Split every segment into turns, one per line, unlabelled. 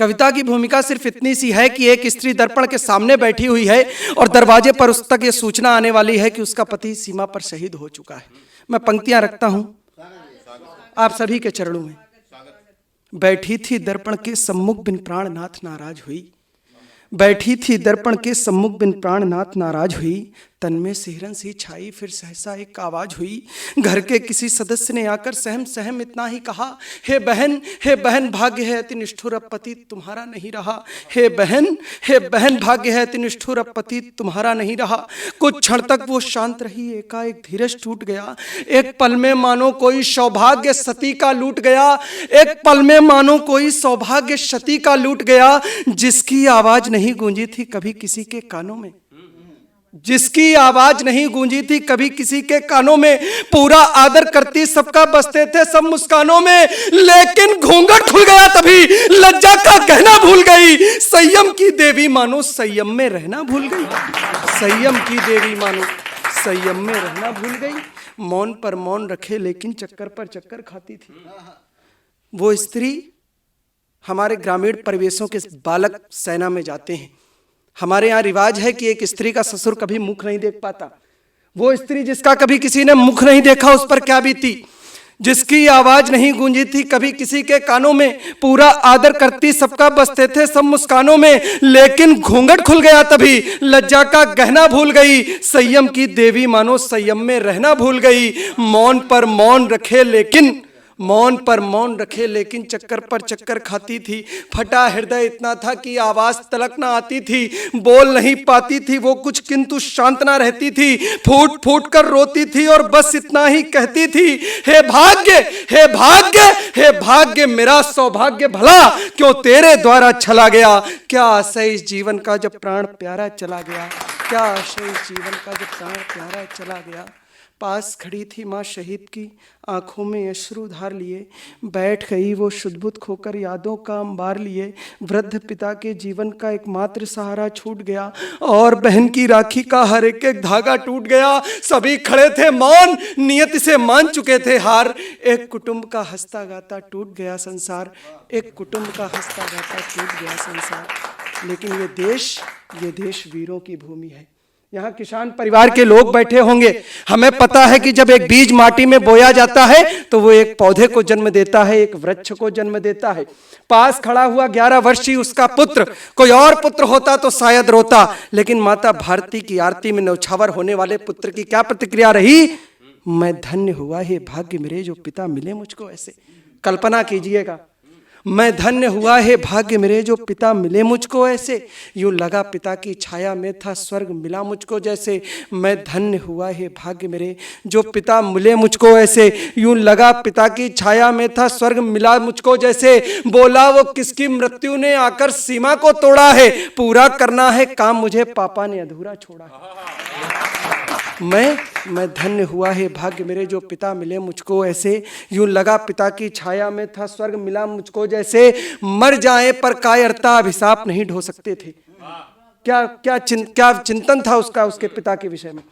कविता की भूमिका सिर्फ इतनी सी है कि एक स्त्री दर्पण के सामने बैठी हुई है और दरवाजे पर उस तक ये सूचना आने वाली है कि उसका पति सीमा पर शहीद हो चुका है। मैं पंक्तियां रखता हूं आप सभी के चरणों में। बैठी थी दर्पण के सम्मुख बिन प्राणनाथ नाराज हुई, बैठी थी दर्पण के सम्मुख बिन प्राणनाथ नाराज हुई, तन में सिहरन सी छाई फिर सहसा एक आवाज हुई। घर के किसी सदस्य ने आकर सहम सहम इतना ही कहा, हे बहन भाग्य है अति निष्ठुर अब पति तुम्हारा नहीं रहा। हे बहन भाग्य है अति निष्ठुर अब पति तुम्हारा नहीं रहा। कुछ क्षण तक वो शांत रही, एकाएक धीरज टूट गया। एक पल में मानो कोई सौभाग्य सती का लूट गया, एक पल में मानो कोई सौभाग्य सती का लूट गया, जिसकी आवाज नहीं गूंजी थी कभी किसी के कानों में, जिसकी आवाज नहीं गूंजी थी कभी किसी के कानों में। पूरा आदर करती सबका बसते थे सब मुस्कानों में, लेकिन घूंघट खुल गया तभी लज्जा का गहना भूल गई। संयम की देवी मानो संयम में रहना भूल गई, संयम की देवी मानो संयम में रहना भूल गई। मौन पर मौन रखे लेकिन चक्कर पर चक्कर खाती थी वो स्त्री। हमारे ग्रामीण परिवेशों के बालक सेना में जाते हैं। हमारे यहाँ रिवाज है कि एक स्त्री का ससुर कभी मुख नहीं देख पाता। वो स्त्री जिसका कभी किसी ने मुख नहीं देखा उस पर क्या बीती, जिसकी आवाज नहीं गूंजी थी कभी किसी के कानों में। पूरा आदर करती सबका बसते थे सब मुस्कानों में, लेकिन घूंघट खुल गया तभी लज्जा का गहना भूल गई। संयम की देवी मानो संयम में रहना भूल गई। मौन पर मौन रखे लेकिन चक्कर पर चक्कर खाती थी। फटा हृदय इतना था कि आवाज तलक ना आती थी, बोल नहीं पाती थी वो कुछ किंतु शांत ना रहती थी। फूट फूट कर रोती थी और बस इतना ही कहती थी, हे भाग्य मेरा सौभाग्य भला क्यों तेरे द्वारा छला गया। क्या आशय इस जीवन का जब प्राण प्यारा चला गया, क्या आशय इस जीवन का जब प्राण प्यारा चला गया। पास खड़ी थी माँ शहीद की, आंखों में अश्रु धार लिए, बैठ गई वो शुद्धबुद्ध खोकर यादों का अंबार लिए। वृद्ध पिता के जीवन का एकमात्र सहारा छूट गया और बहन की राखी का हर एक एक धागा टूट गया। सभी खड़े थे मौन, नियति से मान चुके थे हार। एक कुटुंब का हंसता गाता टूट गया संसार, एक कुटुंब का हंसता गाता टूट गया संसार। लेकिन ये देश वीरों की भूमि है। यहाँ किसान परिवार के लोग बैठे होंगे। हमें पता है कि जब एक बीज माटी में बोया जाता है तो वो एक पौधे को जन्म देता है, एक वृक्ष को जन्म देता है। पास खड़ा हुआ 11 वर्षीय उसका पुत्र, कोई और पुत्र होता तो शायद रोता, लेकिन माता भारती की आरती में न्यौछावर होने वाले पुत्र की क्या प्रतिक्रिया रही? मैं धन्य हुआ हे भाग्य मेरे जो पिता मिले मुझको ऐसे। कल्पना कीजिएगा, मैं धन्य हुआ है भाग्य मेरे जो पिता मिले मुझको ऐसे। यूं लगा पिता की छाया में था स्वर्ग मिला मुझको जैसे। मैं धन्य हुआ है भाग्य मेरे जो पिता मिले मुझको ऐसे। यूं लगा पिता की छाया में था स्वर्ग मिला मुझको जैसे। बोला वो किसकी मृत्यु ने आकर सीमा को तोड़ा है, पूरा करना है काम मुझे पापा ने अधूरा छोड़ा है। मैं धन्य हुआ है भाग्य मेरे जो पिता मिले मुझको ऐसे। यूं लगा पिता की छाया में था स्वर्ग मिला मुझको जैसे। मर जाए पर कायरता अभिशाप नहीं ढो सकते थे। क्या चिंतन था उसका उसके पिता के विषय में।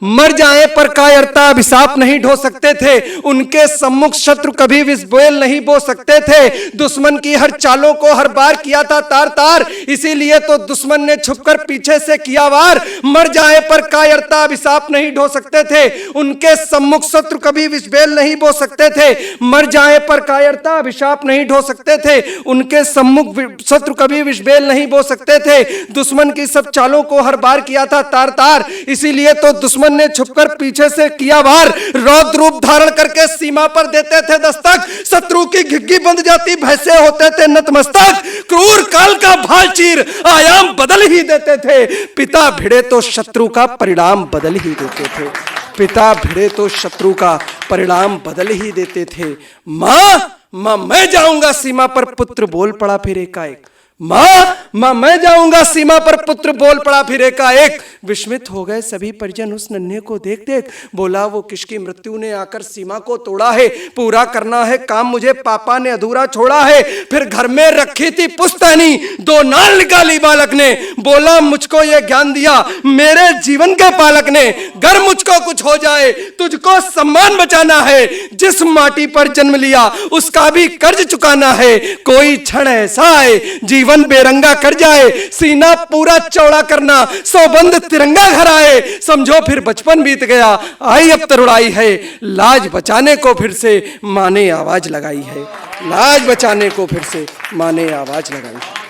मर जाए पर कायरता अभिशाप नहीं ढो सकते थे। उनके सम्मुख शत्रु कभी विषबोल नहीं बो सकते थे। दुश्मन की हर चालों को हर बार किया था तार तार, इसीलिए तो दुश्मन ने छुपकर पीछे से किया वार। मर जाए पर कायरता अभिशाप नहीं ढो सकते थे। उनके सम्मुख शत्रु कभी विषबेल नहीं बो सकते थे। मर जाए पर कायरता अभिशाप नहीं ढो सकते थे। उनके सम्मुख शत्रु कभी विषबेल नहीं बो सकते थे। दुश्मन की सब चालों को हर बार किया था तार तार, इसीलिए तो दुश्मन ने छुपकर पीछे से किया वार। रौद्र रूप धारण करके सीमा पर देते थे दस्तक। शत्रु की घिग्गी बंध जाती भैंसे होते थे नतमस्तक। क्रूर काल का भाल चीर आयाम बदल ही देते थे। पिता भिड़े तो शत्रु का परिणाम बदल ही देते थे। पिता भिड़े तो शत्रु का परिणाम बदल ही देते थे। मां मैं जाऊंगा सीमा पर, पुत्र बोल पड़ा फिर एकाएक। माँ मैं जाऊंगा सीमा पर, पुत्र बोल पड़ा फिर एकाएक। विस्मित हो गए सभी परिजन उस नन्हे को देख देख। बोला वो किसकी मृत्यु ने आकर सीमा को तोड़ा है, पूरा करना है काम मुझे पापा ने अधूरा छोड़ा है। फिर घर में रखी थी पुश्तैनी, 2 नाल निकाली बालक ने। बोला मुझको ये ज्ञान दिया मेरे जीवन के पालक ने, घर मुझको कुछ हो जाए तुझको सम्मान बचाना है। जिस माटी पर जन्म लिया उसका भी कर्ज चुकाना है। कोई क्षण ऐसा आए जीवन बेरंगा कर जाए, सीना पूरा चौड़ा करना 100 बंद तिरंगा घर आए। समझो फिर बचपन बीत गया आई अब तरुणाई है, लाज बचाने को फिर से माँ ने आवाज लगाई है, लाज बचाने को फिर से माँ ने आवाज लगाई है।